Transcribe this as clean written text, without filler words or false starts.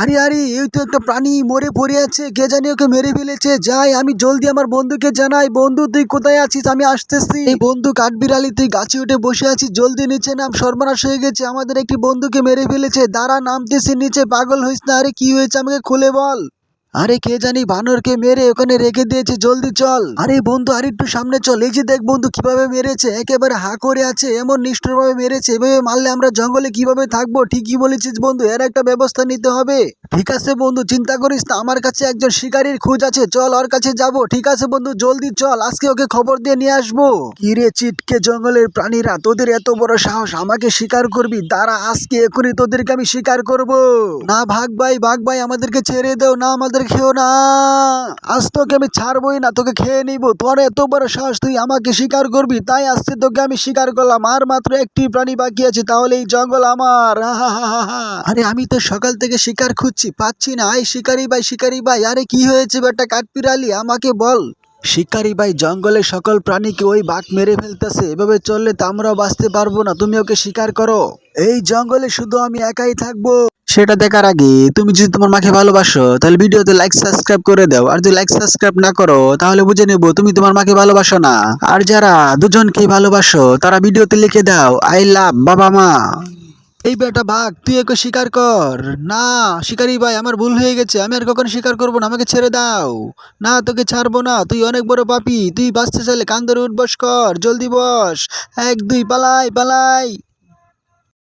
আরে আরে, এই তো একটা প্রাণী মরে পড়ে আছে, কে জানি ওকে মেরে ফেলেছে। যাই, আমি জলদি আমার বন্ধুকে জানাই, বন্ধু তুই কোথায় আছিস, আমি আসতেছি। এই বন্ধু কাঠবিড়ালি, তুই গাছে উঠে বসে আছিস, জলদি নিচে নাম, সর্বনাশ হয়ে গেছে, আমাদের একটি বন্ধুকে মেরে ফেলেছে। দাঁড়া, নামতেছি নিচে, পাগল হইস না। আরে কি হয়েছে আমাকে খুলে বল। আরে কে জানি বানরকে মেরে ওখানে রেখে দিয়েছে, জলদি চল। আরে বন্ধু আর একটু সামনে চল, এই যে দেখ বন্ধু কিভাবে মেরেছে, একেবারে হা করে আছে, এমন নিষ্ঠুর ভাবে মেরেছে। এভাবে মারলে আমরা জঙ্গলে কিভাবে থাকবো? ঠিকই বলেছিস বন্ধু, এর একটা ব্যবস্থা নিতে হবে। ঠিক আছে বন্ধু, চিন্তা করিস না, আমার কাছে একজন শিকারীর খোঁজ আছে, চল ওর কাছে যাব। ঠিক আছে বন্ধু, জলদি চল, আজকে ওকে খবর দিয়ে নিয়ে আসবো। কিরে চিটকে জঙ্গলের প্রাণীরা, তোদের এত বড় সাহস আমাকে শিকার করবি? দাঁড়া, আজকে এখনই তোদেরকে আমি শিকার করব। না ভাগ ভাই, ভাগ ভাই, আমাদেরকে ছেড়ে দেও না, আমাদের খেও না। আজ তোকে আমি ছাড়বই না, তোকে খেয়ে নিব। তোর এত বড় সাহস, তুই আমাকে শিকার করবি? তাই আজকে তোকে আমি শিকার করলাম। আর মাত্র একটি প্রাণী বাকি আছে, তাহলে এই জঙ্গল আমার। আরে আমি তো সকাল থেকে শিকার খুঁজছি, পাচ্ছি না। এই শিকারি ভাই, শিকারি ভাই, আরে কি হয়েছে বেটা কাঠবিড়ালি, আমাকে বল। শিকারি ভাই, জঙ্গলের সকল প্রাণীকে ওই বাঘ মেরে ফেলতেছে, এভাবে চললে তো আমরাও বাঁচতে পারবো না, তুমি ওকে শিকার করো। এই জঙ্গলে শুধু আমি একাই থাকবো। সেটা দেখার আগে তুমি যদি তোমার মাকে ভালোবাসো তাহলে ভিডিওতে লাইক সাবস্ক্রাইব করে দাও, আর যদি লাইক সাবস্ক্রাইব না করো তাহলে বুঝে নেবো তুমি তোমার মাকে ভালোবাসো না। আর যারা দুজনকে ভালোবাসো তারা ভিডিওতে লিখে দাও আই লাভ বাবা মা। এই বেটা ভাগ, তুই একে শিকার কর। না শিকারি ভাই, আমার ভুল হয়ে গেছে, আমি আর কখনো শিকার করবো না, আমাকে ছেড়ে দাও। না তোকে ছাড়বো না, তুই অনেক বড় পাপী, তুই বাঁচতে চাইলে কান ধরে উঠবস কর, জলদি বস। এক দুই, পালাই পালাই।